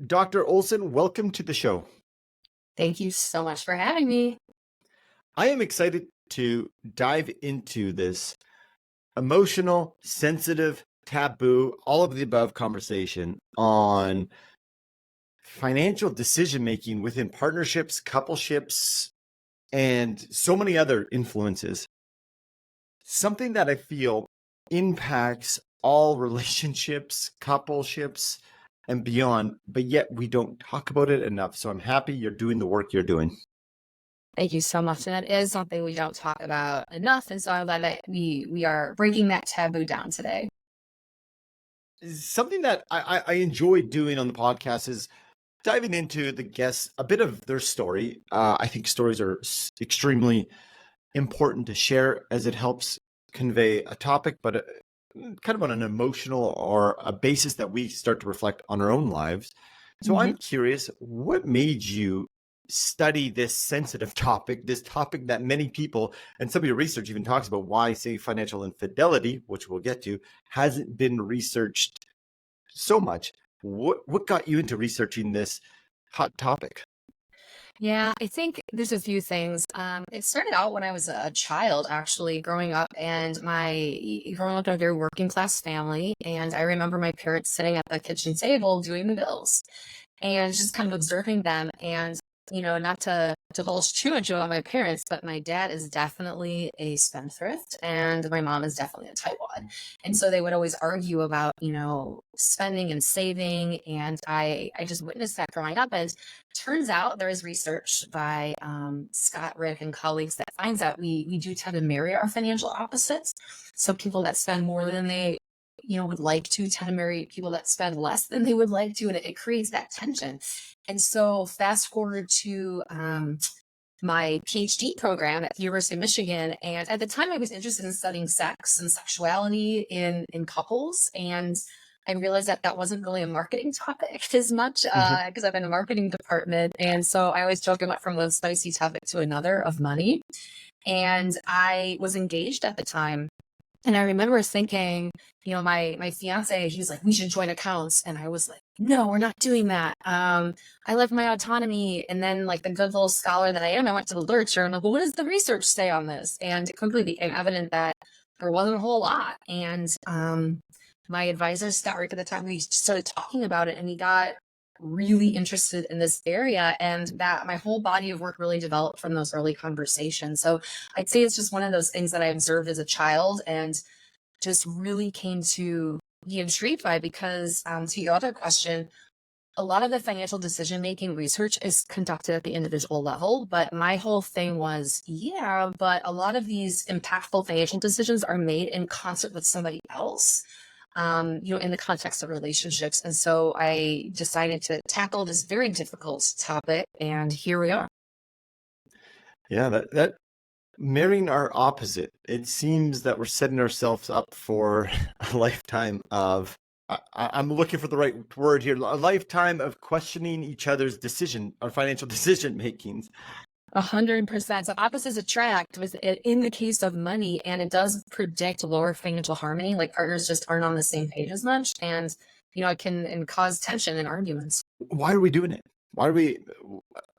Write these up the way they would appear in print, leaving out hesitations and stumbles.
Dr. Olson, welcome to the show. Thank you so much for having me. I am excited to dive into this emotional, sensitive, taboo, all of the above conversation on financial decision making within partnerships, coupleships, and so many other influences. Something that I feel impacts all relationships, coupleships, and beyond, but yet we don't talk about it enough. So I'm happy you're doing the work you're doing. Thank you so much. And that is something we don't talk about enough. And so I'm glad that we are breaking that taboo down today. Something that I enjoy doing on the podcast is diving into the guests, a bit of their story. I think stories are extremely important to share as it helps convey a topic, but kind of on an emotional or a basis that we start to reflect on our own lives. So I'm curious, what made you study this sensitive topic, this topic that many people, and some of your research even talks about why, say, financial infidelity, which we'll get to, hasn't been researched so much. What got you into researching this hot topic? Yeah, I think there's a few things. It started out when I was a child, actually, growing up, and growing up in a very working class family. And I remember my parents sitting at the kitchen table doing the bills and just kind of observing them. And, not to divulge too much about my parents, but my dad is definitely a spendthrift and my mom is definitely a tightwad. And so they would always argue about, spending and saving. And I just witnessed that growing up. And turns out there is research by Scott, Rick, and colleagues that finds out we do tend to marry our financial opposites. So people that spend more than they would like to tend to marry people that spend less than they would like to, and it creates that tension. And so fast forward to my PhD program at the University of Michigan, and at the time I was interested in studying sex and sexuality in couples, and I realized that that wasn't really a marketing topic as much because I'm in a marketing department, and so I always joke about from one spicy topic to another of money. And I was engaged at the time. And I remember thinking, my fiance, he was like, we should join accounts. And I was like, no, we're not doing that. I love my autonomy. And then like the good little scholar that I am, I went to the literature and I'm like, well, what does the research say on this? And it quickly became evident that there wasn't a whole lot. And my advisor, Scott Rick, at the time, we started talking about it and he got really interested in this area, and that my whole body of work really developed from those early conversations. So I'd say it's just one of those things that I observed as a child and just really came to be intrigued by, because to your other question, a lot of the financial decision making research is conducted at the individual level, but my whole thing was, yeah, but a lot of these impactful financial decisions are made in concert with somebody else, in the context of relationships. And so I decided to tackle this very difficult topic, and here we are. Yeah, that marrying our opposite. It seems that we're setting ourselves up for a lifetime of, I'm looking for the right word here, a lifetime of questioning each other's decision or financial decision makings. 100%. So opposites attract was in the case of money, and it does predict lower financial harmony. Like partners just aren't on the same page as much, and it can cause tension and arguments. Why are we doing it? Why are we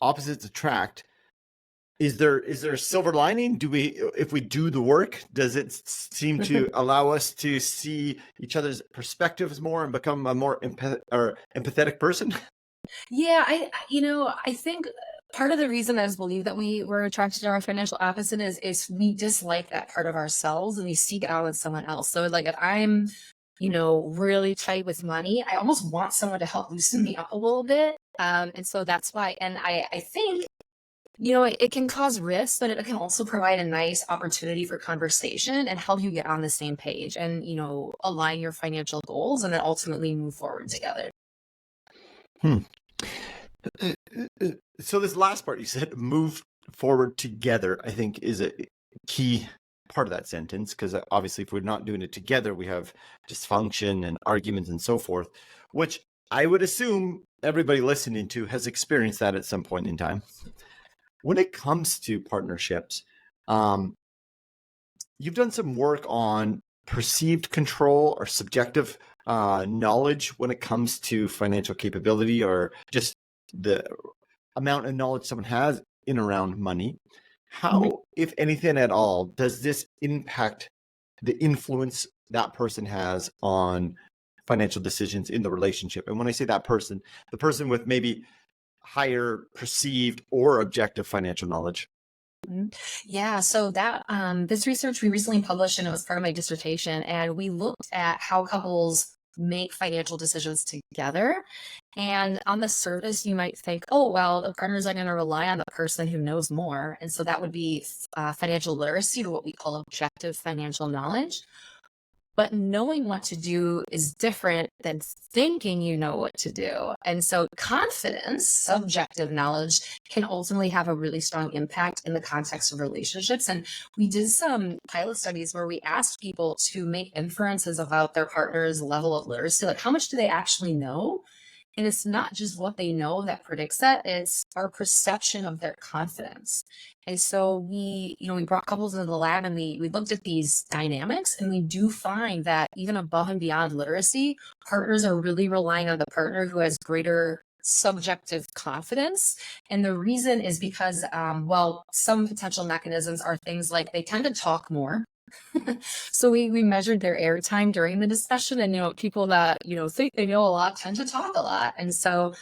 opposites attract? Is there a silver lining? If we do the work, does it seem to allow us to see each other's perspectives more and become a more empathetic person? Yeah, I think part of the reason I believe that we were attracted to our financial opposite is we dislike that part of ourselves and we seek it out in someone else. So like if I'm, really tight with money, I almost want someone to help loosen me up a little bit. And so that's why, and I think, it can cause risks, but it can also provide a nice opportunity for conversation and help you get on the same page and, align your financial goals and then ultimately move forward together. So this last part you said, move forward together, I think is a key part of that sentence, because obviously if we're not doing it together, we have dysfunction and arguments and so forth, which I would assume everybody listening to has experienced that at some point in time. When it comes to partnerships, you've done some work on perceived control or subjective knowledge when it comes to financial capability, or just the amount of knowledge someone has in around money. How, if anything at all, does this impact the influence that person has on financial decisions in the relationship? And when I say that person, the person with maybe higher perceived or objective financial knowledge. Mhm. Yeah, so that this research we recently published and it was part of my dissertation, and we looked at how couples make financial decisions together. And on the surface, you might think, oh, well, the partners are going to rely on the person who knows more. And so that would be financial literacy, or what we call objective financial knowledge. But knowing what to do is different than thinking you know what to do. And so confidence, subjective knowledge, can ultimately have a really strong impact in the context of relationships. And we did some pilot studies where we asked people to make inferences about their partner's level of literacy, like how much do they actually know? And it's not just what they know that predicts that, it's our perception of their confidence. And so we brought couples into the lab and we looked at these dynamics, and we do find that even above and beyond literacy, partners are really relying on the partner who has greater subjective confidence. And the reason is because, well, some potential mechanisms are things like they tend to talk more. So we measured their airtime during the discussion, and people that think they know a lot tend to talk a lot, and so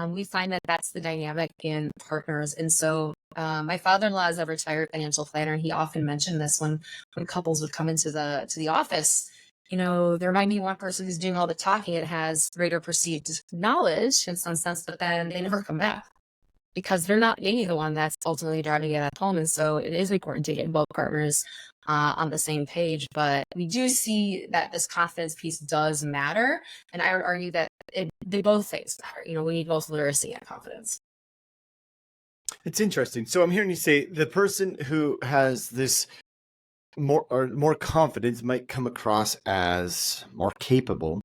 we find that that's the dynamic in partners. And so my father-in-law is a retired financial planner, and he often mentioned this when couples would come into the office. There might be one person who's doing all the talking and has greater perceived knowledge in some sense, but then they never come back because they're not maybe the one that's ultimately driving it at home. And so it is important to get both partners on the same page. But we do see that this confidence piece does matter. And I would argue that they both things matter. We need both literacy and confidence. It's interesting. So I'm hearing you say the person who has this more confidence might come across as more capable.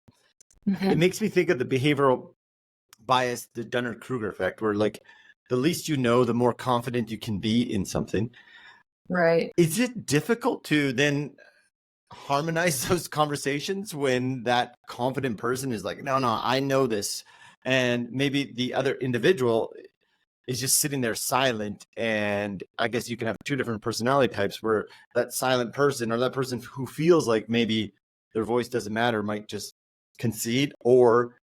Mm-hmm. It makes me think of the behavioral bias, the Dunning-Kruger effect, where like the least you know, the more confident you can be in something. Right. Is it difficult to then harmonize those conversations when that confident person is like, no, I know this, and maybe the other individual is just sitting there silent? And I guess you can have two different personality types, where that silent person, or that person who feels like maybe their voice doesn't matter, might just concede, or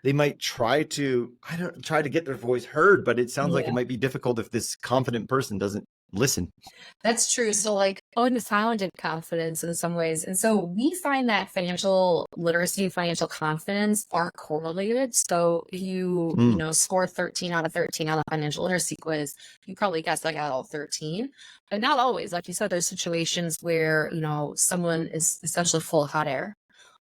they might try to get their voice heard, but it sounds like it might be difficult if this confident person doesn't listen. That's true. So like unfounded confidence in some ways. And so we find that financial literacy and financial confidence are correlated. So if you score 13 out of 13 on a financial literacy quiz, you probably guessed I got all 13. But not always. Like you said, there's situations where, someone is essentially full of hot air.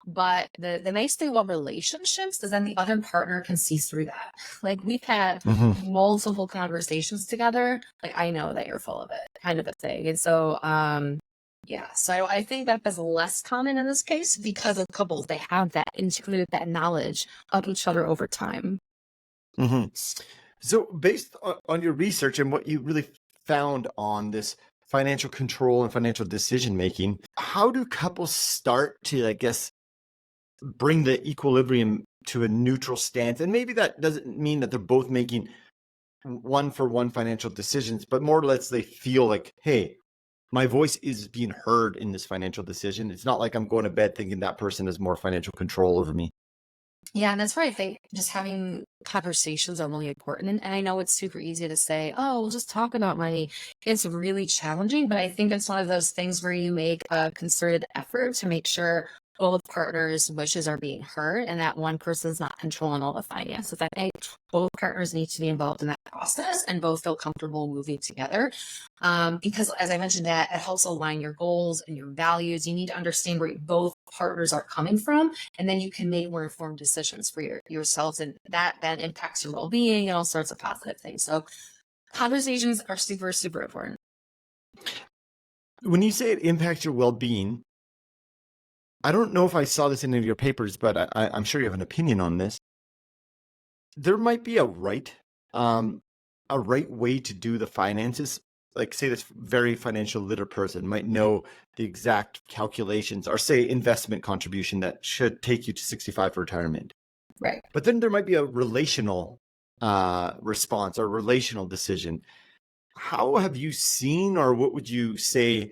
But the nice thing about relationships is then the other partner can see through that. Like we've had multiple conversations together. Like I know that you're full of it, kind of a thing. And so, so I think that is less common in this case because of couples. They have that integrated that knowledge of each other over time. Mm-hmm. So based on your research and what you really found on this financial control and financial decision making, how do couples start to, I guess, bring the equilibrium to a neutral stance? And maybe that doesn't mean that they're both making one for one financial decisions, but more or less they feel like, hey, my voice is being heard in this financial decision. It's not like I'm going to bed thinking that person has more financial control over me. Yeah, and that's why I think just having conversations are really important. And I know it's super easy to say, oh, we'll just talk about money. It's really challenging, but I think it's one of those things where you make a concerted effort to make sure both partners' wishes are being heard and that one person's not controlling all the finances. I think both partners need to be involved in that process and both feel comfortable moving together. Because as I mentioned, that it helps align your goals and your values. You need to understand where both partners are coming from, and then you can make more informed decisions for yourselves, and that then impacts your well-being and all sorts of positive things. So conversations are super, super important. When you say it impacts your well-being, I don't know if I saw this in any of your papers, but I'm sure you have an opinion on this. There might be a right way to do the finances. like say this very financial literate person might know the exact calculations or say investment contribution that should take you to 65 for retirement. Right. But then there might be a relational response or relational decision. How have you seen, or what would you say,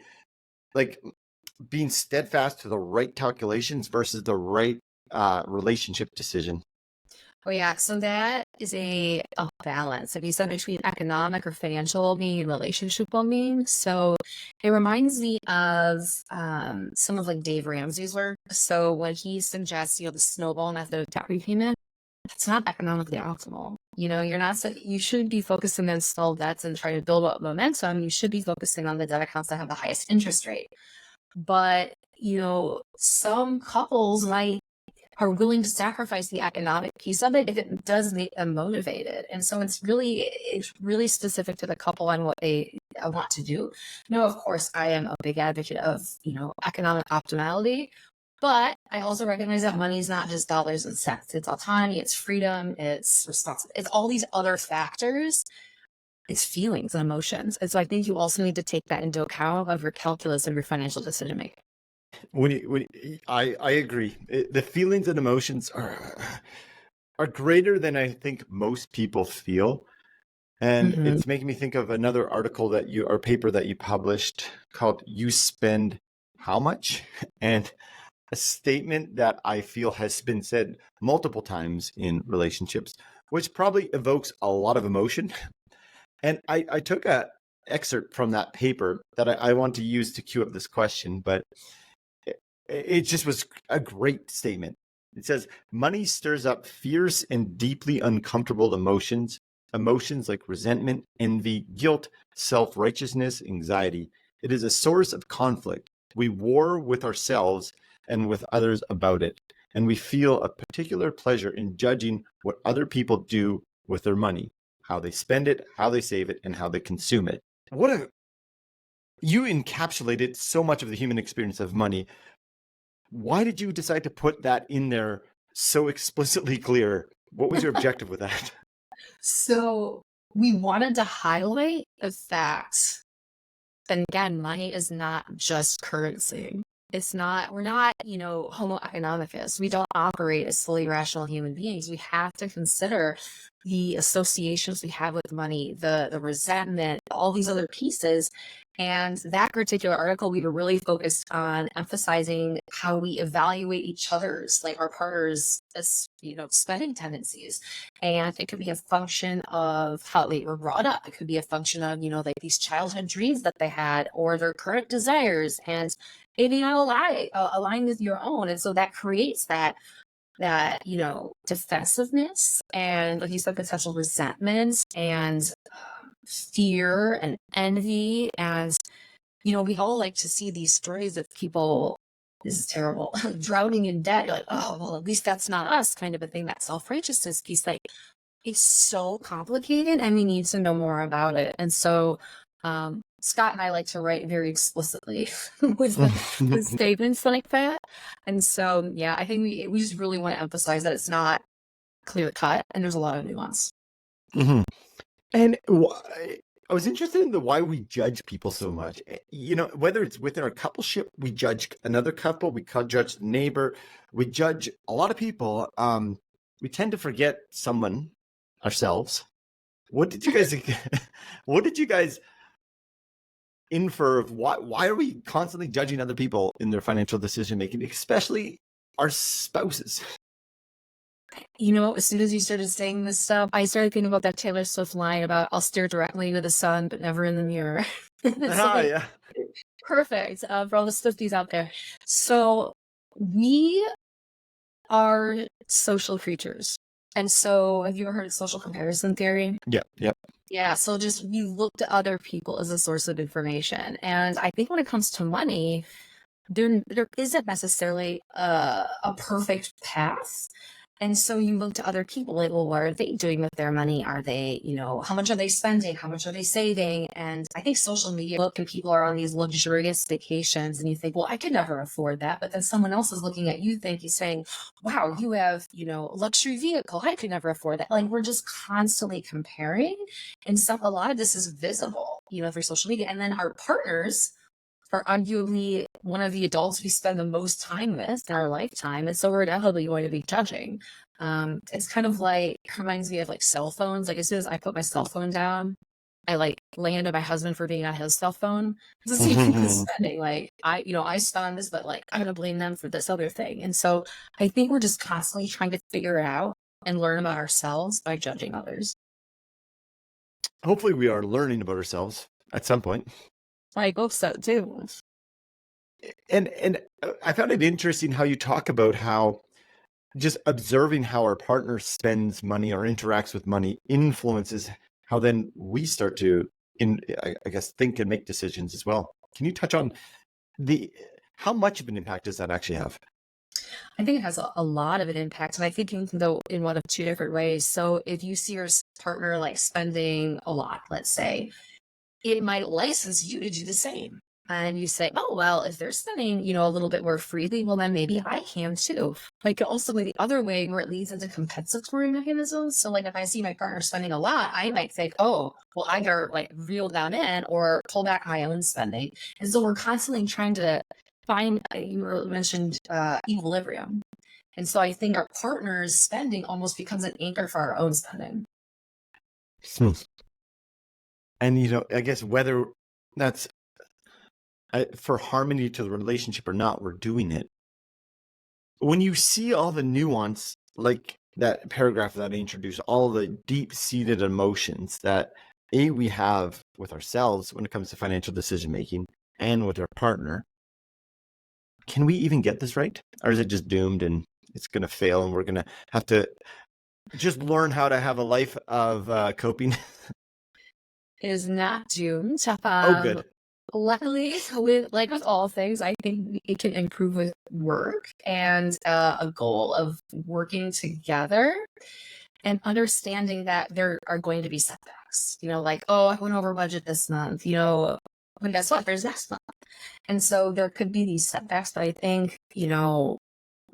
like being steadfast to the right calculations versus the right relationship decision? Oh yeah, so that is a balance. If you said between economic or financial well-being and relationship well-being. So it reminds me of some of like Dave Ramsey's work. So when he suggests, the snowball method of debt repayment, it's not economically optimal. You're not, you should be focusing on small debts and trying to build up momentum. You should be focusing on the debt accounts that have the highest interest rate. But, some couples are willing to sacrifice the economic piece of it if it does make them motivated. And so it's really specific to the couple and what they want to do. No, of course, I am a big advocate of, economic optimality, but I also recognize that money is not just dollars and cents. It's autonomy, it's freedom, it's responsibility, it's all these other factors. It's feelings and emotions. And so I think you also need to take that into account of your calculus of your financial decision making. I agree. The feelings and emotions are greater than I think most people feel. And it's making me think of another article or paper that you published called "You Spend How Much?" And a statement that I feel has been said multiple times in relationships, which probably evokes a lot of emotion. And I took a excerpt from that paper that I want to use to cue up this question, but it just was a great statement. It says, money stirs up fierce and deeply uncomfortable emotions like resentment, envy, guilt, self-righteousness, anxiety. It is a source of conflict. We war with ourselves and with others about it, and we feel a particular pleasure in judging what other people do with their money, how they spend it, how they save it, and how they consume it. You encapsulated so much of the human experience of money. Why did you decide to put that in there so explicitly clear? What was your objective with that? So we wanted to highlight the fact that, again, money is not just currency. We're not, homo economicus. We don't operate as fully rational human beings. We have to consider the associations we have with money, the resentment, all these other pieces. And that particular article, we were really focused on emphasizing how we evaluate each other's, like our partners' spending tendencies. And it could be a function of how they were brought up. It could be a function of, like these childhood dreams that they had or their current desires. And it may not align with your own. And so that creates that defensiveness and, like you said, potential resentment and fear and envy. And, we all like to see these stories of people, this is terrible, drowning in debt. You're like, oh, well, at least that's not us, kind of a thing. That self-righteousness piece, like, it's so complicated and we need to know more about it. And so, Scott and I like to write very explicitly with statements like that. And so, yeah, I think we just really want to emphasize that it's not clear cut and there's a lot of nuance. Mm-hmm. And I was interested in why we judge people so much. Whether it's within our coupleship, we judge another couple, we judge the neighbor, we judge a lot of people. We tend to forget someone, ourselves. What did you guys infer of why are we constantly judging other people in their financial decision making, especially our spouses? As soon as you started saying this stuff, I started thinking about that Taylor Swift line about I'll stare directly into the sun, but never in the mirror. Yeah. Perfect for all the Swifties out there. So we are social creatures. And so have you ever heard of social comparison theory? Yeah. Yeah, so just we look to other people as a source of information. And I think when it comes to money, there isn't necessarily a perfect path. And so you look to other people, like, well, what are they doing with their money? Are they, how much are they spending? How much are they saving? And I think social media, look, and people are on these luxurious vacations and you think, well, I could never afford that. But then someone else is looking at you, saying, wow, you have, a luxury vehicle. I could never afford that. Like, we're just constantly comparing. And a lot of this is visible. through social media. And then our partners are arguably one of the adults we spend the most time with in our lifetime. And so we're definitely going to be judging. It's kind of like, it reminds me of like cell phones. Like as soon as I put my cell phone down, I like land on my husband for being on his cell phone. It's the same thing with spending. Like I spent on this, but like I'm gonna blame them for this other thing. And so I think we're just constantly trying to figure it out and learn about ourselves by judging others. Hopefully we are learning about ourselves at some point. I hope so too. And I found it interesting how you talk about how just observing how our partner spends money or interacts with money influences how then we start to, I guess, think and make decisions as well. Can you touch on how much of an impact does that actually have? I think it has a lot of an impact, and I think you can go in one of two different ways. So if you see your partner like spending a lot, let's say, it might license you to do the same. And you say, oh, well, if they're spending, a little bit more freely, well, then maybe I can too. Like also the other way where it leads into compensatory mechanisms. So like if I see my partner spending a lot, I might think, oh, well, either like reel that in or pull back my own spending. And so we're constantly trying to find, you mentioned equilibrium. And so I think our partner's spending almost becomes an anchor for our own spending. And, I guess whether that's for harmony to the relationship or not, we're doing it. When you see all the nuance, like that paragraph that I introduced, all the deep-seated emotions that we have with ourselves when it comes to financial decision-making and with our partner, can we even get this right? Or is it just doomed and it's going to fail and we're going to have to just learn how to have a life of coping? It is not doomed. Oh, good. Luckily, with all things, I think it can improve with work and a goal of working together and understanding that there are going to be setbacks. Like, oh, I went over budget this month, but guess what? There's next month. And so there could be these setbacks, but I think,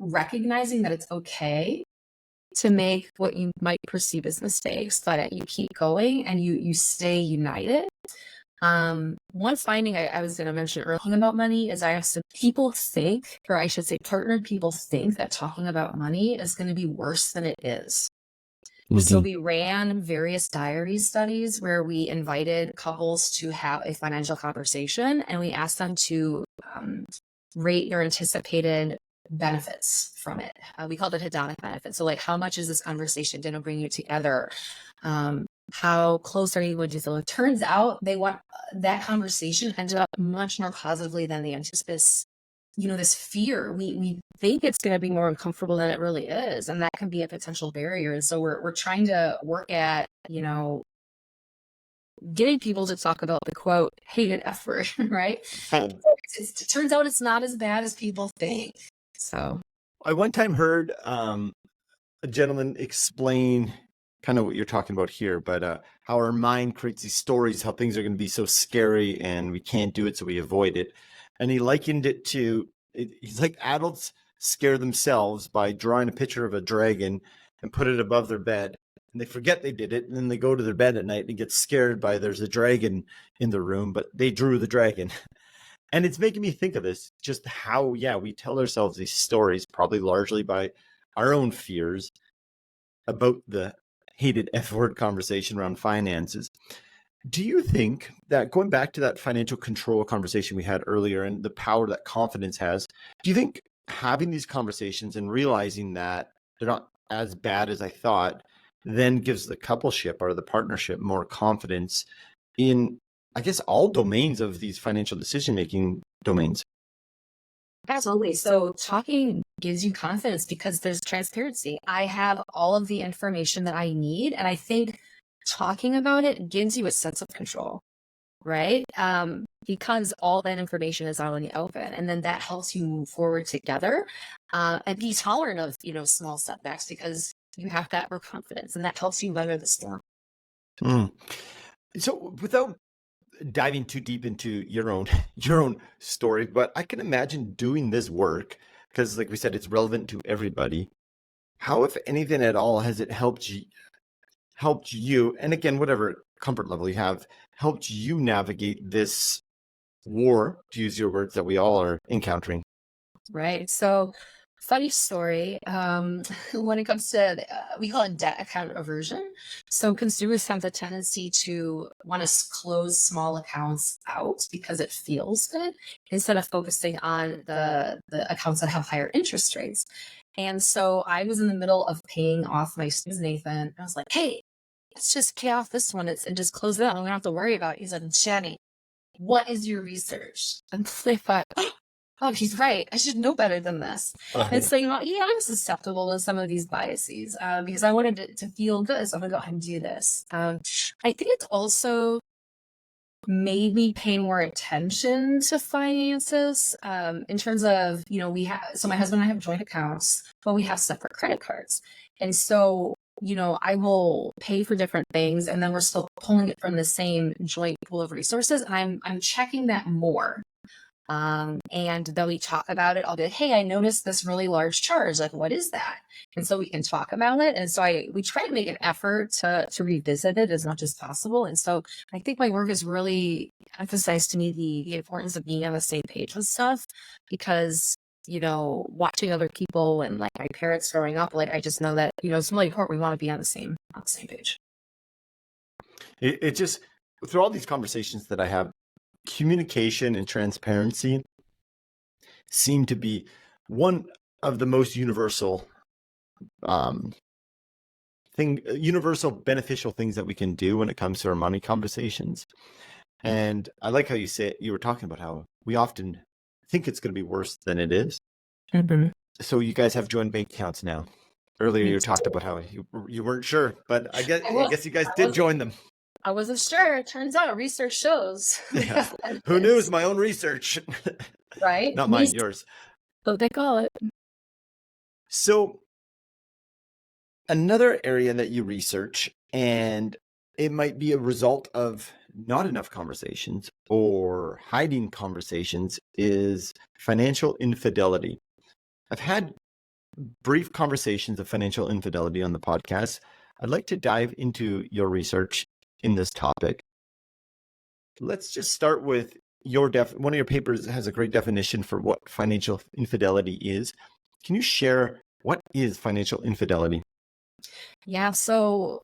recognizing that it's okay to make what you might perceive as mistakes, but you keep going and you stay united. One finding I was going to mention earlier about money is I asked people think, or I should say partnered people think that talking about money is going to be worse than it is. Mm-hmm. So we ran various diary studies where we invited couples to have a financial conversation and we asked them to rate their anticipated benefits from it. We called it hedonic benefits. So like, how much is this conversation going to bring you together? How close are you? Would you feel? It turns out they want that conversation ended up much more positively than they anticipated. This fear, we think it's going to be more uncomfortable than it really is. And that can be a potential barrier. And so we're trying to work at, getting people to talk about the quote, hated F word, right? It turns out it's not as bad as people think. So I one time heard a gentleman explain kind of what you're talking about here, but how our mind creates these stories, how things are going to be so scary and we can't do it, so we avoid it. And he likened it to, he's like adults scare themselves by drawing a picture of a dragon and put it above their bed. And they forget they did it. And then they go to their bed at night and get scared by there's a dragon in the room, but they drew the dragon. And it's making me think of this, just how, we tell ourselves these stories, probably largely by our own fears about the hated F word conversation around finances. Do you think that, going back to that financial control conversation we had earlier and the power that confidence has, do you think having these conversations and realizing that they're not as bad as I thought then gives the coupleship or the partnership more confidence in, I guess, all domains of these financial decision-making domains? Absolutely. So talking gives you confidence because there's transparency. I have all of the information that I need. And I think talking about it gives you a sense of control, right? Because all that information is out in the open. And then that helps you move forward together and be tolerant of, small setbacks because you have that more confidence and that helps you weather the storm. So without diving too deep into your own story, but I can imagine doing this work because, like we said, it's relevant to everybody. How, if anything at all, has it helped you? And again, whatever comfort level you have helped you navigate this war, to use your words, that we all are encountering? Right. So, funny story. When it comes to, we call it debt account aversion. So, consumers have the tendency to want to close small accounts out because it feels good instead of focusing on the accounts that have higher interest rates. And so, I was in the middle of paying off my student Nathan. I was like, "Hey, let's just pay off this one and just close it out. I don't have to worry about it." He said, "Jenny, what is your research?" And I thought, oh, he's right. I should know better than this. And Right. so, yeah, I'm susceptible to some of these biases because I wanted to feel good. So I'm going to go ahead and do this. I think it's also made me pay more attention to finances in terms of, so my husband and I have joint accounts, but we have separate credit cards. And so, I will pay for different things and then we're still pulling it from the same joint pool of resources. I'm checking that more. And then we talk about it. I'll be like, "Hey, I noticed this really large charge. Like, what is that?" And so we can talk about it. And so we try to make an effort to revisit it as much as possible. And so I think my work has really emphasized to me the importance of being on the same page with stuff because, watching other people and like my parents growing up, like I just know that, it's really important. We want to be on the same page. It just, through all these conversations that I have, communication and transparency seem to be one of the most universal universal beneficial things that we can do when it comes to our money conversations. And I like how you were talking about how we often think it's going to be worse than it is. Mm-hmm. So you guys have joint bank accounts now. Earlier you talked about how you weren't sure, but I guess you guys did join them. I wasn't sure. It turns out research shows. Yeah. Who knew? It's my own research. Right? Not mine, yours. So they call it. So another area that you research, and it might be a result of not enough conversations or hiding conversations, is financial infidelity. I've had brief conversations of financial infidelity on the podcast. I'd like to dive into your research in this topic. Let's just start with one of your papers has a great definition for what financial infidelity is. Can you share what is financial infidelity? Yeah, so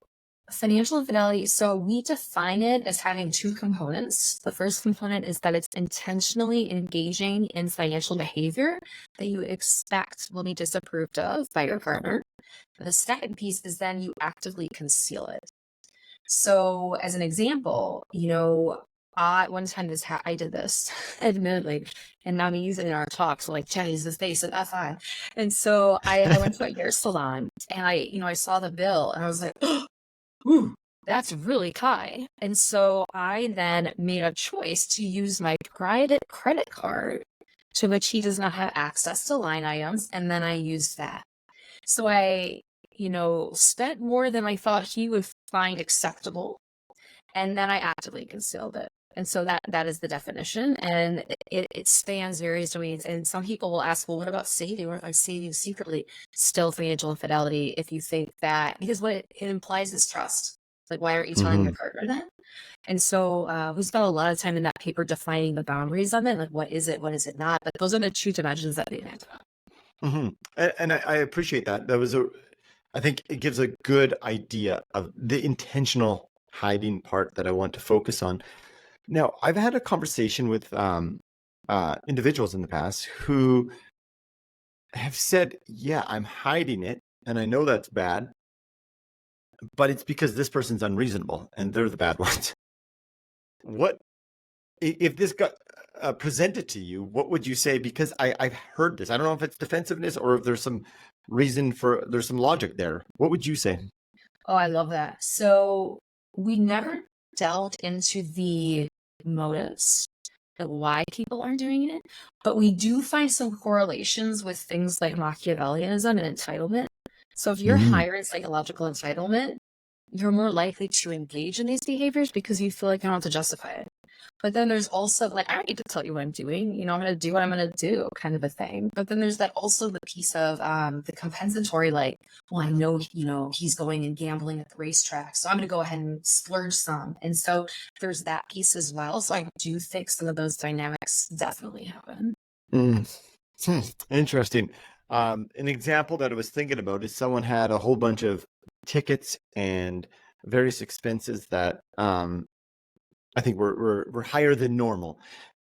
financial infidelity, so we define it as having two components. The first component is that it's intentionally engaging in financial behavior that you expect will be disapproved of by your partner. The second piece is then you actively conceal it. So, as an example, one time I did this, admittedly, and now I'm using it in our talks, like, Jenny's the face of FI. And so I went to a hair salon and I saw the bill and I was like, ooh, that's really high. And so I then made a choice to use my private credit card to which he does not have access to line items. And then I used that. So I spent more than I thought he would find acceptable. And then I actively concealed it. And so that is the definition. And it spans various domains. And some people will ask, well, what about saving? What about saving secretly? Still financial infidelity if you think that, because what it implies is trust. Like, why aren't you telling your partner that? And so we spent a lot of time in that paper defining the boundaries of it. Like, what is it? What is it not? But those are the two dimensions that we talked about. And I appreciate that. I think it gives a good idea of the intentional hiding part that I want to focus on. Now, I've had a conversation with individuals in the past who have said, yeah, I'm hiding it, and I know that's bad, but it's because this person's unreasonable, and they're the bad ones. What if this got presented to you? What would you say? Because I've heard this. I don't know if it's defensiveness or if there's some there's some logic there. What would you say? Oh, I love that. So we never delved into the motives of why people are doing it, but we do find some correlations with things like Machiavellianism and entitlement. So if you're higher in psychological entitlement, you're more likely to engage in these behaviors because you feel like you don't have to justify it. But then there's also like, I don't need to tell you what I'm doing. I'm going to do what I'm going to do kind of a thing. But then there's that also the piece of the compensatory, like, well, I know, he's going and gambling at the racetrack. So I'm going to go ahead and splurge some. And so there's that piece as well. So I do think some of those dynamics definitely happen. Interesting. An example that I was thinking about is someone had a whole bunch of tickets and various expenses that I think were higher than normal.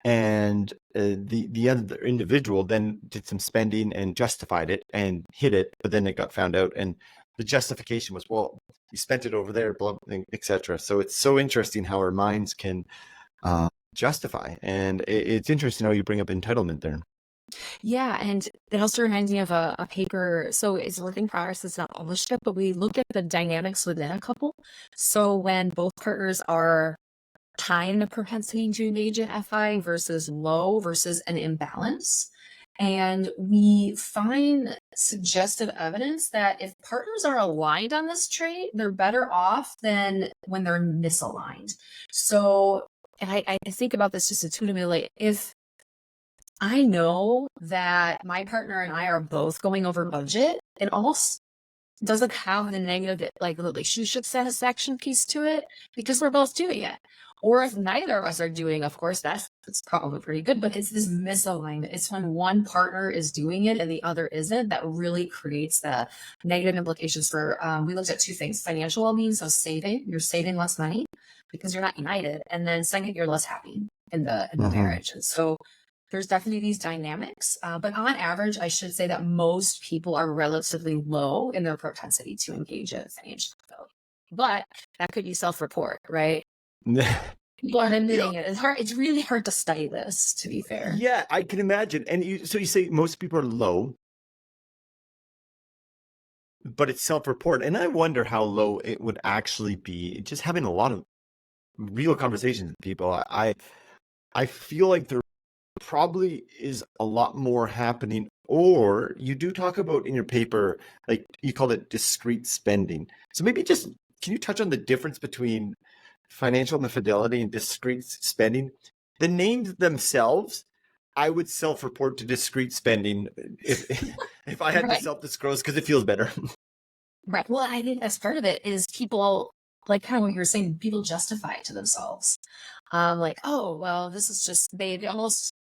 And the other individual then did some spending and justified it and hid it, but then it got found out. And the justification was, well, you spent it over there, blah, etc. So it's so interesting how our minds can justify. And it's interesting how you bring up entitlement there. Yeah, and it also reminds me of a paper. So it's a work in progress. It's not published yet, but we looked at the dynamics within a couple. So when both partners are high in a propensity to engage in FI versus low versus an imbalance. And we find suggestive evidence that if partners are aligned on this trait, they're better off than when they're misaligned. So, and I think about this just intuitively. If I know that my partner and I are both going over budget, it almost doesn't have the negative like relationship satisfaction piece to it because we're both doing it. Or if neither of us are doing, of course, that's probably pretty good, but it's this misalignment. It's when one partner is doing it and the other isn't that really creates the negative implications for, we looked at two things, financial well-being, so you're saving less money because you're not united. And then second, you're less happy in the marriage. And so there's definitely these dynamics, but on average, I should say that most people are relatively low in their propensity to engage in financial infidelity. But that could be self-report, right? People are admitting it. It's hard. It's really hard to study this, to be fair. Yeah, I can imagine. And so you say most people are low, but it's self-report. And I wonder how low it would actually be. Just having a lot of real conversations with people, I feel like there probably is a lot more happening. Or you do talk about in your paper, like you call it discrete spending. So maybe just can you touch on the difference between financial infidelity and discrete spending? The names themselves, I would self-report to discrete spending if I had to self-disclose because it feels better. Right. Well, I think as part of it is people, like kind of what you were saying, people justify it to themselves. Like, oh, well, this is just, they almost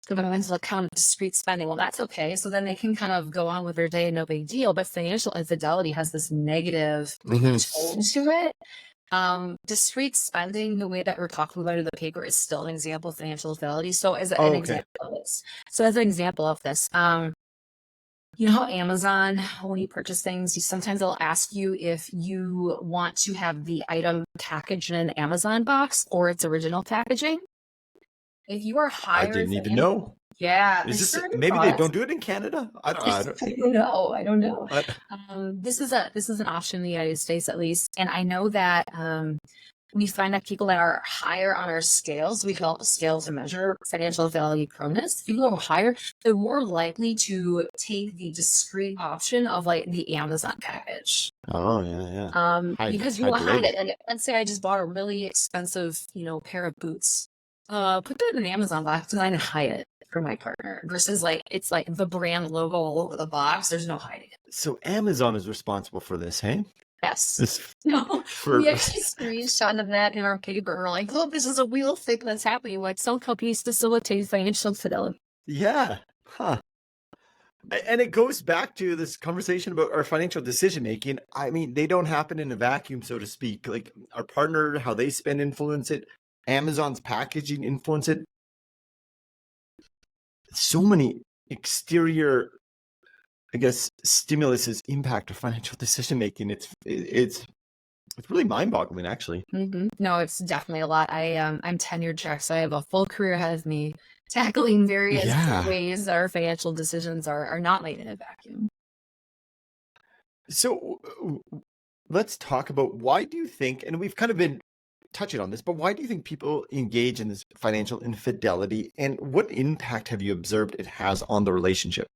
give a mental account of discrete spending. Well, that's okay. So then they can kind of go on with their day, no big deal. But financial infidelity has this negative tone to it. Discrete spending, the way that we're talking about in the paper, is still an example of financial infidelity. So as an example of this, you know how Amazon, when you purchase things, sometimes they'll ask you if you want to have the item packaged in an Amazon box or its original packaging. If you are higher, I didn't even know. Yeah. Is this maybe they don't do it in Canada? I don't know. I don't know. This is an option in the United States, at least. And I know that we find that people that are higher on our scales, we call it scales to measure financial infidelity proneness. People who are higher, they're more likely to take the discrete option of like the Amazon package. Oh yeah. Because you will hide it. And let's say I just bought a really expensive, pair of boots. Put that in an Amazon box and I hide it for my partner versus like it's like the brand logo all over the box. There's no hiding it. So Amazon is responsible for this, hey? Yes. We actually screenshot of that in our paper. We're like, oh, this is a real thing that's happening. Like some companies facilitate financial infidelity. Yeah. Huh. And it goes back to this conversation about our financial decision making. I mean, they don't happen in a vacuum, so to speak. Like our partner, how they spend influence it. Amazon's packaging influence it. So many exterior, I guess, stimuluses impact our financial decision making. It's really mind-boggling, actually. No, it's definitely a lot. I'm tenured track, so I have a full career ahead of me tackling various ways that our financial decisions are not made in a vacuum. So let's talk about why do you think, and we've kind of been touching on this, but why do you think people engage in this financial infidelity, and what impact have you observed it has on the relationship?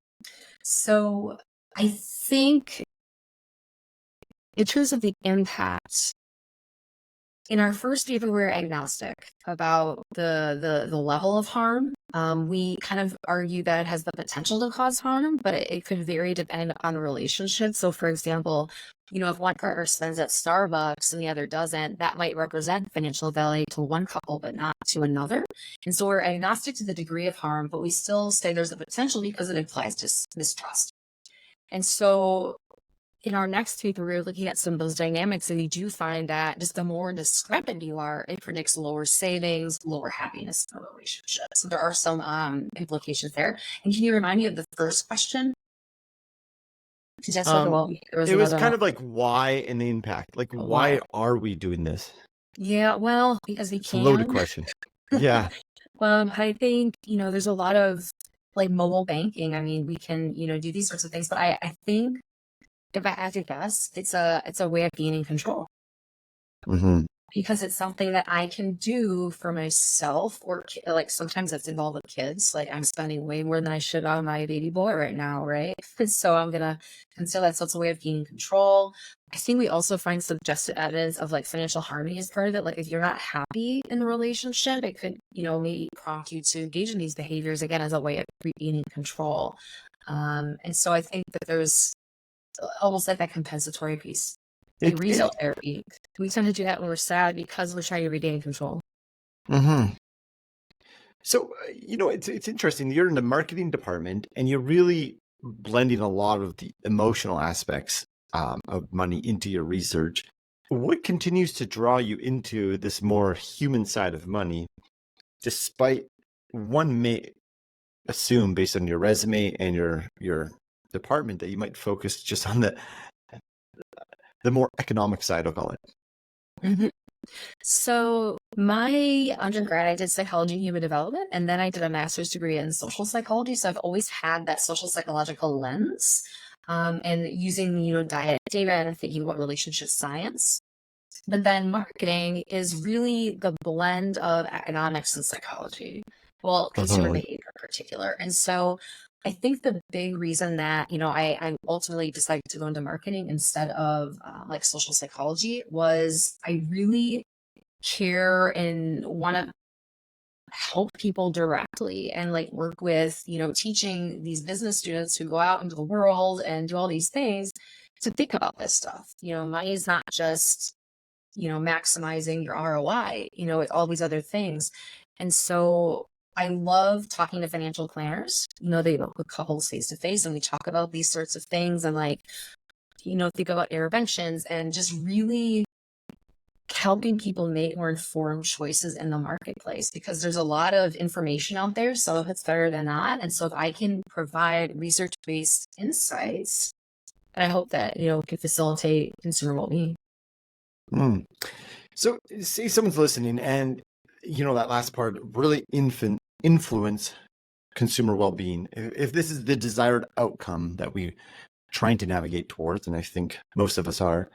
So I think in terms of the impact, In our first year, we were agnostic about the level of harm. We kind of argue that it has the potential to cause harm, but it could vary depending on the relationship. So, for example, if one partner spends at Starbucks and the other doesn't, that might represent financial value to one couple, but not to another. And so we're agnostic to the degree of harm, but we still say there's a potential because it implies mistrust. And so in our next paper, we were looking at some of those dynamics, and you do find that just the more discrepant you are, it predicts lower savings, lower happiness in a relationship. So there are some implications there. And can you remind me of the first question? Because that's what there was It was another kind of like why and the impact. Like, why are we doing this? Yeah, well, because we It's a loaded can. question. Yeah. I think, there's a lot of like mobile banking. I mean, we can, do these sorts of things, but I think if I had to guess, it's a way of gaining control. Mm-hmm. Because it's something that I can do for myself, or like sometimes that's involved with kids. Like I'm spending way more than I should on my baby boy right now, right? So I'm gonna consider that. So it's a way of gaining control. I think we also find suggested evidence of like financial harmony as part of it. Like if you're not happy in the relationship, it could, maybe prompt you to engage in these behaviors again as a way of regaining control. And so I think that there's almost like that compensatory piece. Like resale therapy. We tend to do that when we're sad because we're trying to regain control. Mm-hmm. So, it's interesting. You're in the marketing department and you're really blending a lot of the emotional aspects of money into your research. What continues to draw you into this more human side of money, despite one may assume based on your resume and your department that you might focus just on the more economic side, I'll call it. Mm-hmm. So my undergrad, I did psychology and human development, and then I did a master's degree in social psychology. So I've always had that social psychological lens, and using, data and thinking about relationship science. But then marketing is really the blend of economics and psychology. Well, consumer behavior in particular. And so I think the big reason that, I ultimately decided to go into marketing instead of like social psychology was I really care and want to help people directly and like work with, teaching these business students who go out into the world and do all these things to think about this stuff. Money is not just, maximizing your ROI, with all these other things. And so I love talking to financial planners. They work with couples face to face and we talk about these sorts of things and like, think about interventions and just really helping people make more informed choices in the marketplace because there's a lot of information out there. Some of it's better than not. And so if I can provide research-based insights, I hope that, can facilitate consumer well-being. Mm. So say someone's listening and, that last part really influence consumer well-being. If this is the desired outcome that we're trying to navigate towards, and I think most of us are,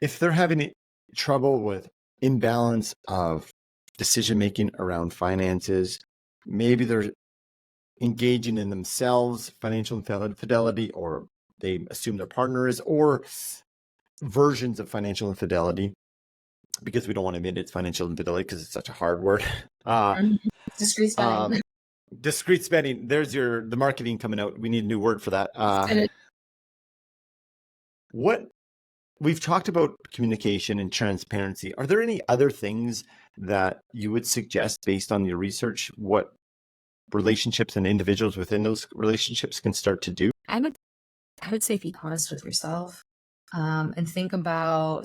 if they're having trouble with imbalance of decision-making around finances, maybe they're engaging in themselves, financial infidelity, or they assume their partner is, or versions of financial infidelity, because we don't want to admit it's financial infidelity because it's such a hard word. Discrete spending. Discrete spending. There's the marketing coming out. We need a new word for that. What we've talked about communication and transparency. Are there any other things that you would suggest based on your research? What relationships and individuals within those relationships can start to do? I would say be honest with yourself, and think about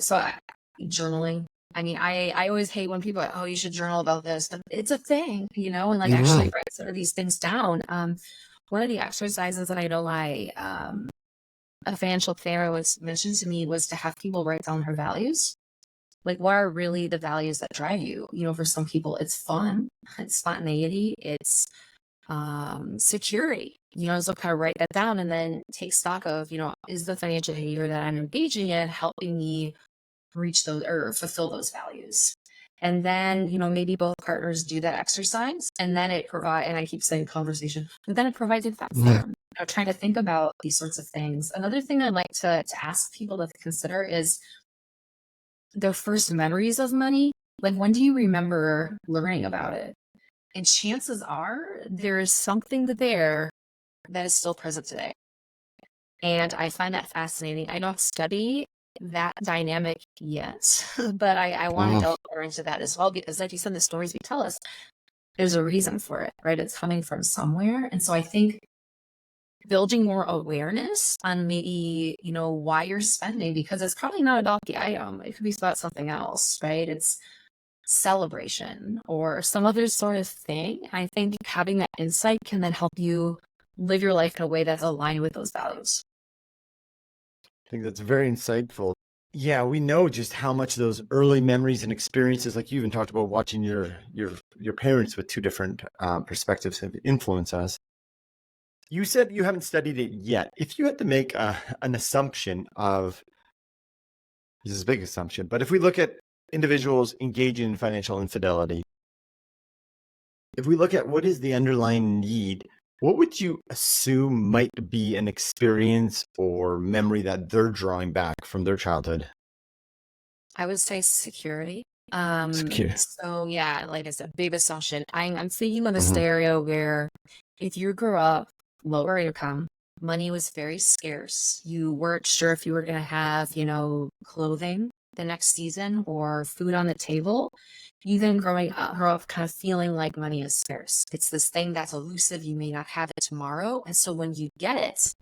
journaling. I mean, I always hate when people are like, oh, you should journal about this, but it's a thing, and like actually write some of these things down. One of the exercises that I know a financial planner was mentioned to me was to have people write down her values. Like, what are really the values that drive you? For some people, it's fun, it's spontaneity, it's security. So kind of write that down and then take stock of, is the financial behavior that I'm engaging in helping me reach those or fulfill those values? And then, maybe both partners do that exercise and then and I keep saying conversation, but then it provides a platform, trying to think about these sorts of things. Another thing I'd like to ask people to consider is their first memories of money, like when do you remember learning about it? And chances are there is something there that is still present today. And I find that fascinating. I don't study that dynamic yet, but I want to Oh, delve more into that as well because, like you said, the stories we tell us, there's a reason for it, right? It's coming from somewhere. And so I think building more awareness on maybe, why you're spending, because it's probably not about the item. It could be about something else, right? It's celebration or some other sort of thing. I think having that insight can then help you live your life in a way that's aligned with those values. I think that's very insightful. Yeah, we know just how much those early memories and experiences, like you even talked about watching your parents with two different perspectives, have influenced us. You said you haven't studied it yet. If you had to make an assumption of, this is a big assumption, but if we look at individuals engaging in financial infidelity, if we look at what is the underlying need, what would you assume might be an experience or memory that they're drawing back from their childhood? I would say security. Secure. So yeah, like it's a big assumption. I'm thinking of a Hmm. scenario where if you grew up lower income, money was very scarce. You weren't sure if you were going to have, clothing the next season or food on the table. You then grow up kind of feeling like money is scarce. It's this thing that's elusive. You may not have it tomorrow. And so when you get it,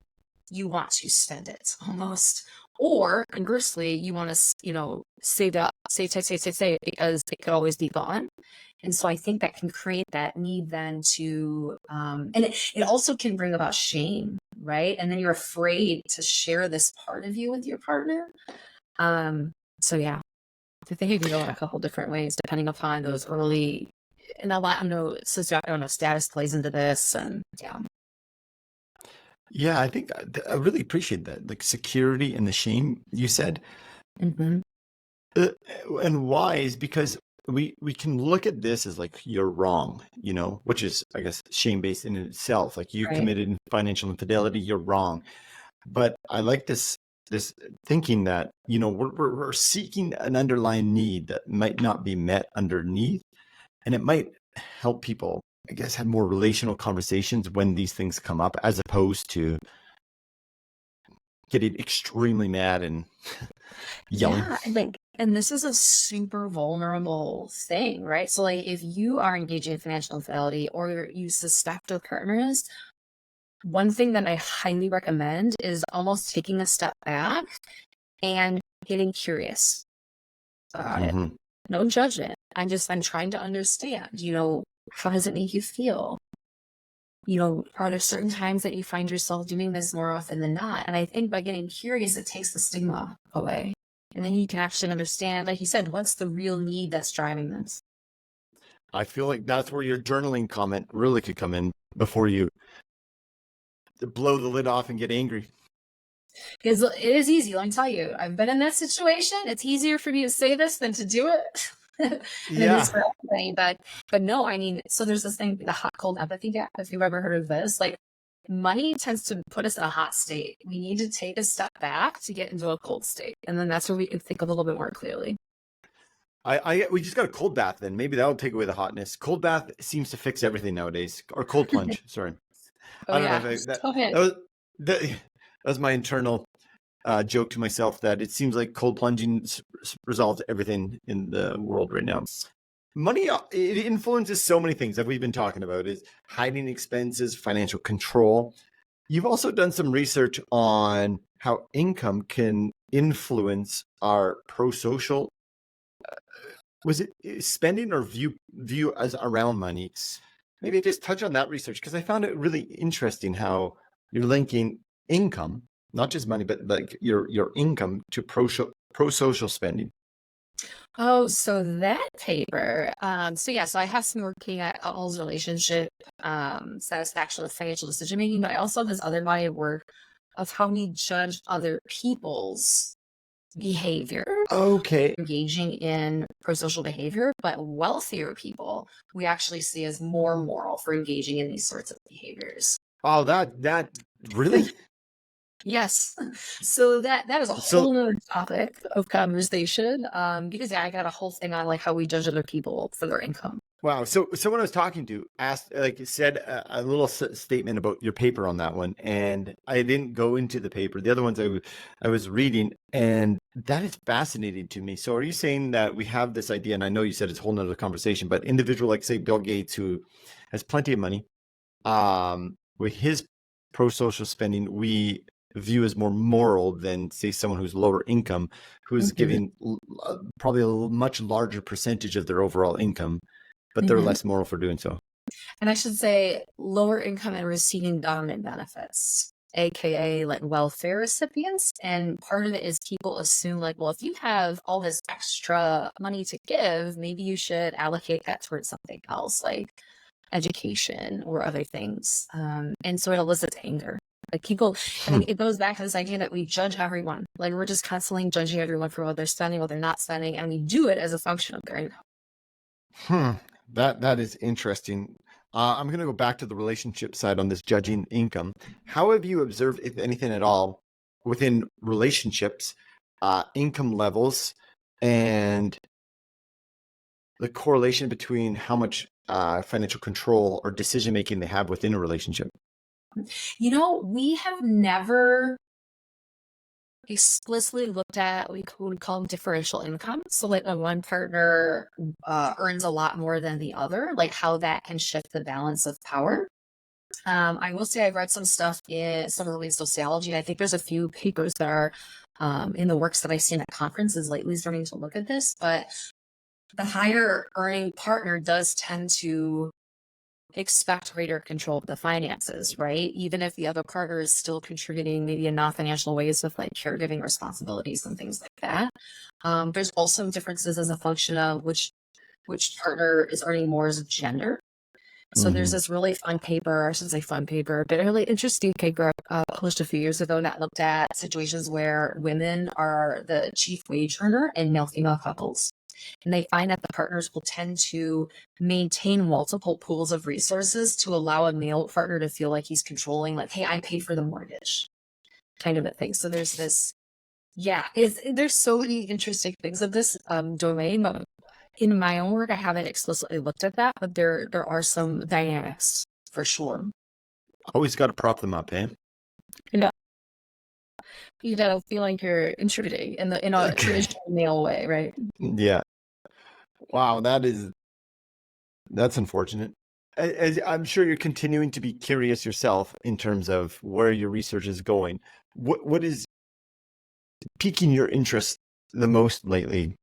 you want to spend it almost. Or conversely, you want to, save up, save because it could always be gone. And so I think that can create that need then to, and it also can bring about shame, right? And then you're afraid to share this part of you with your partner. Um, so yeah, I think it can go in a couple different ways depending upon those early, and a lot, I know, I don't know, status plays into this, and yeah. Yeah, I think I really appreciate that. Like security and the shame you said. Hmm. Uh, and why is because we can look at this as like you're wrong, which is I guess shame based in itself. Like you Right. committed financial infidelity, you're wrong. But I like this thinking that we're seeking an underlying need that might not be met underneath, and it might help people, I guess, have more relational conversations when these things come up, as opposed to getting extremely mad and yelling. Yeah, and this is a super vulnerable thing, right? So, like, if you are engaging in financial infidelity or you suspect your partner is, one thing that I highly recommend is almost taking a step back and getting curious about it. Hmm. No judgment. I'm trying to understand, how does it make you feel? Are there certain times that you find yourself doing this more often than not? And I think by getting curious, it takes the stigma away. And then you can actually understand, like you said, what's the real need that's driving this? I feel like that's where your journaling comment really could come in before you blow the lid off and get angry. Because it is easy, let me tell you. I've been in that situation. It's easier for me to say this than to do it. And it is Yeah. for everybody. But no, I mean, so there's this thing, the hot cold empathy gap, if you've ever heard of this. Like money tends to put us in a hot state. We need to take a step back to get into a cold state. And then that's where we can think a little bit more clearly. We just got a cold bath then. Maybe that'll take away the hotness. Cold bath seems to fix everything nowadays. Or cold plunge, sorry. Oh I don't know yeah. if Go ahead. that was that was my internal joke to myself that it seems like cold plunging resolves everything in the world right now. Money, it influences so many things that we've been talking about, is hiding expenses, financial control. You've also done some research on how income can influence our pro-social, was it spending or view as around money? Maybe just touch on that research, because I found it really interesting how you're linking income, not just money, but like your income to pro-social spending. Oh, so that paper. So I have some working at All's relationship satisfaction with financial decision making, but I also have this other body of work of how we judge other people's behavior, Okay. engaging in pro-social behavior, but wealthier people we actually see as more moral for engaging in these sorts of behaviors. Oh, that really? Yes. So that is a So whole nother topic of conversation. Because yeah, I got a whole thing on like how we judge other people for their income. wow. So someone I was talking to asked, like, said a little statement about your paper on that one, and I didn't go into the paper. The other ones I was reading, and that is fascinating to me. So, are you saying that we have this idea? And I know you said it's a whole nother conversation, but individual like say Bill Gates, who has plenty of money, with his pro-social spending, we view as more moral than say someone who's lower income, who's Mhm. giving probably a much larger percentage of their overall income, but they're Mhm. less moral for doing so. And I should say lower income and receiving government benefits, aka like welfare recipients. And part of it is people assume like, well, if you have all this extra money to give, maybe you should allocate that towards something else, like education or other things. And so it elicits anger. Like people, I Hmm. think it goes back to this idea that we judge everyone. Like we're just constantly judging everyone for what they're spending, what they're not spending, and we do it as a function of their income. Hmm. That is interesting. I'm going to go back to the relationship side on this judging income. How have you observed, if anything at all, within relationships, income levels, and the correlation between how much financial control or decision making they have within a relationship? You know, we have never explicitly looked at what we call differential income. So, like, when one partner earns a lot more than the other, like how that can shift the balance of power. I will say I've read some stuff in some of the sociology. I think there's a few papers that are in the works that I've seen at conferences lately starting to look at this. But the higher earning partner does tend to expect greater control of the finances, right? Even if the other partner is still contributing maybe in non-financial ways with like caregiving responsibilities and things like that. There's also differences as a function of which partner is earning more as a gender. So there's Hmm. this really fun paper, I should say fun paper, but a really interesting paper published a few years ago that looked at situations where women are the chief wage earner in male-female couples. And they find that the partners will tend to maintain multiple pools of resources to allow a male partner to feel like he's controlling, like, hey, I pay for the mortgage, kind of a thing. So there's this, yeah, there's so many interesting things of this domain. But in my own work, I haven't explicitly looked at that, but there are some dynamics for sure. Always got to prop them up, eh? You know, you gotta feel like you're contributing in a Okay. traditional male way, right? Yeah. Wow, that's unfortunate. As I'm sure you're continuing to be curious yourself in terms of where your research is going. What is piquing your interest the most lately?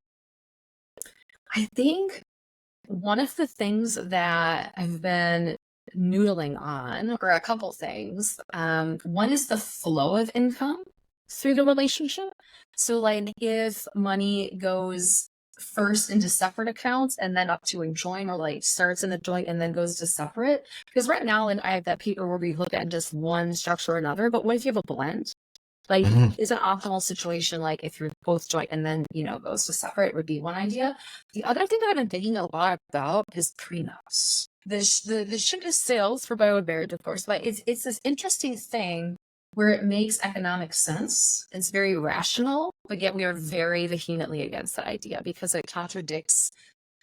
I think one of the things that I've been noodling on, or a couple things, one is the flow of income through the relationship. So, like, if money goes first into separate accounts and then up to a joint, or like starts in the joint and then goes to separate. Because right now, and I have that paper where we look at just one structure or another, but what if you have a blend? Like, Mhm. is an optimal situation like if you're both joint and then, goes to separate would be one idea. The other thing that I've been thinking a lot about is prenups. The ship is sails for biomarriage, of course, but it's this interesting thing where it makes economic sense. It's very rational, but yet we are very vehemently against that idea because it contradicts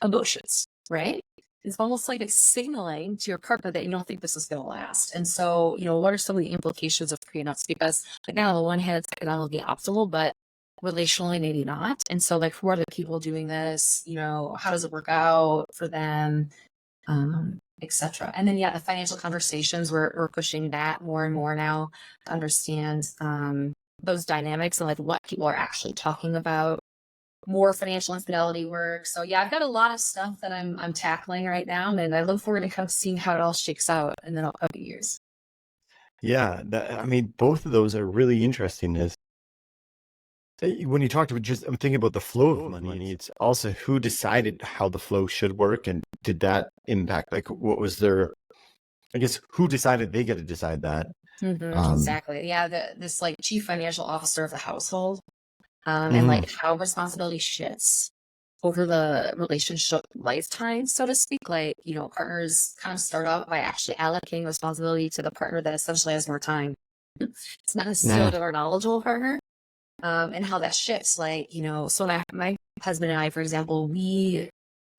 emotions, right? It's almost like it's signaling to your partner that you don't think this is going to last. And so, what are some of the implications of prenups? Because like now, on the one hand, it's economically optimal, but relationally, maybe not. And so, like, for other people doing this, how does it work out for them, etc. And then, yeah, the financial conversations, we're pushing that more and more now to understand those dynamics and like what people are actually talking about, more financial infidelity work. So yeah, I've got a lot of stuff that I'm tackling right now, and I look forward to kind of seeing how it all shakes out in the other years. Yeah, I mean, both of those are really interesting. Is when you talked about just, I'm thinking about the flow of money, and it's also who decided how the flow should work, and did that impact? Like, what was their? I guess who decided they get to decide that? Um, Exactly. Yeah, this like chief financial officer of the household, and mhm. like how responsibility shifts over the relationship lifetime, so to speak. Like, partners kind of start out by actually allocating responsibility to the partner that essentially has more time. It's not necessarily that we're knowledgeable partner. And how that shifts. Like, so my husband and I, for example, we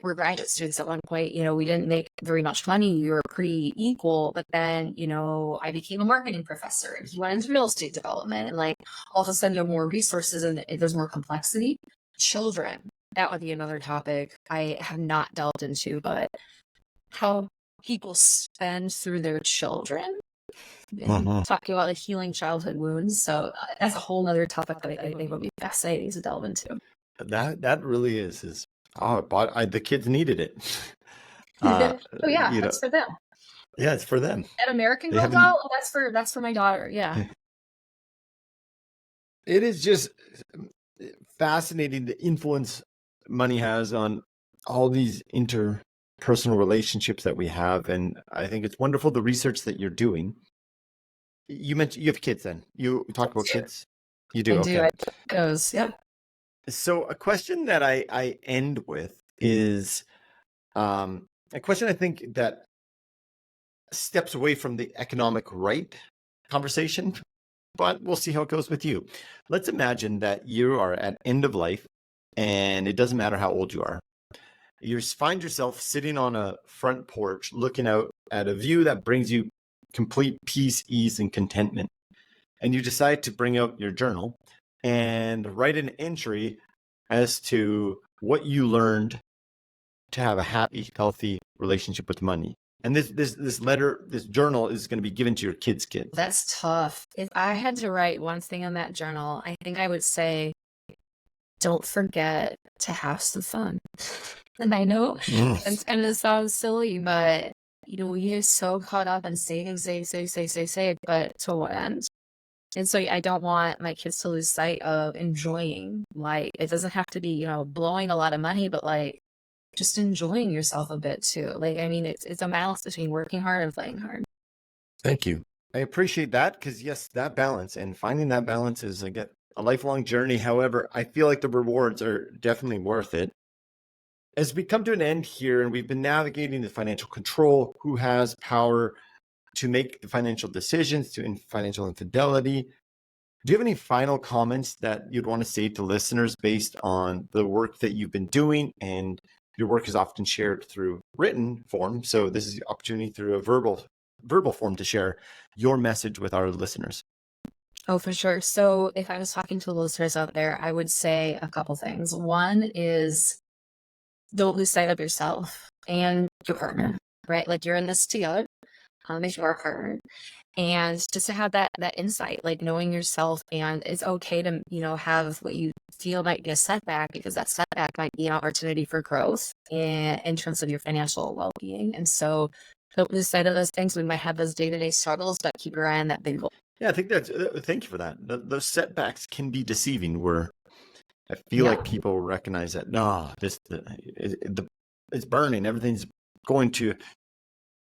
were graduate students at one point. We didn't make very much money. We were pretty equal. But then, I became a marketing professor and he went into real estate development. And like all of a sudden, you have more resources and there's more complexity. Children, that would be another topic I have not delved into, but how people spend through their children and talking about the healing childhood wounds. So that's a whole other topic that I think would be fascinating to delve into. That really is the kids needed it. Oh yeah, that's for them. Yeah, it's for them. That American Girl doll, that's for my daughter. Yeah. It is just fascinating the influence money has on all these interpersonal relationships that we have, and I think it's wonderful the research that you're doing. You mentioned you have kids. Then you talked about kids. You do. I do. Okay. It goes. Yep. So a question that I end with is a question I think that steps away from the economic right conversation, but we'll see how it goes with you. Let's imagine that you are at end of life and it doesn't matter how old you are. You find yourself sitting on a front porch looking out at a view that brings you complete peace, ease, and contentment. And you decide to bring out your journal and write an entry as to what you learned to have a happy, healthy relationship with money. And this journal is going to be given to your kids' kids. That's tough. If I had to write one thing in that journal, I think I would say, don't forget to have some fun. And I know it's going to sound silly, but we get so caught up in saving, but to what end? And so I don't want my kids to lose sight of enjoying life. It doesn't have to be, blowing a lot of money, but like just enjoying yourself a bit too. Like, I mean, it's a balance between working hard and playing hard. Thank you. I appreciate that because yes, that balance and finding that balance is a lifelong journey. However, I feel like the rewards are definitely worth it. As we come to an end here and we've been navigating the financial control, who has power to make the financial decisions, to financial infidelity, do you have any final comments that you'd want to say to listeners based on the work that you've been doing? And your work is often shared through written form. So this is the opportunity through a verbal form to share your message with our listeners. Oh, for sure. So if I was talking to the listeners out there, I would say a couple things. One is don't lose sight of yourself and your partner, right? Like you're in this together, if you are a partner. And just to have that insight, like knowing yourself, and it's okay to, have what you feel might be a setback, because that setback might be an opportunity for growth in terms of your financial well-being. And so don't lose sight of those things. We might have those day-to-day struggles, but keep your eye on that big goal. Yeah, I think thank you for that. Those setbacks can be deceiving where I feel like people recognize that, it's burning. Everything's going to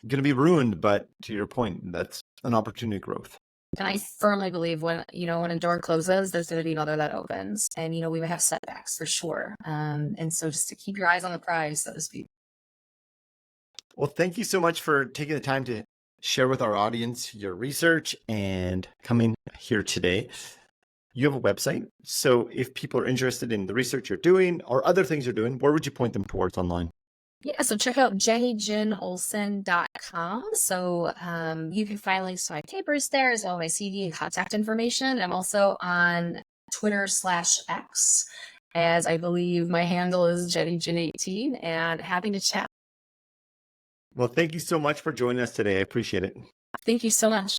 be ruined. But to your point, that's an opportunity of growth. And I firmly believe when a door closes, there's going to be another that opens. And, we may have setbacks for sure. And so just to keep your eyes on the prize, so to speak. Well, thank you so much for taking the time to share with our audience your research and coming here today. You have a website. So if people are interested in the research you're doing or other things you're doing, where would you point them towards online? Yeah, so check out jennyjenolson.com. So you can find links to my papers there, as well as my CV and contact information. I'm also on Twitter/X, as I believe my handle is JennyJen18, and happy to chat. Well, thank you so much for joining us today. I appreciate it. Thank you so much.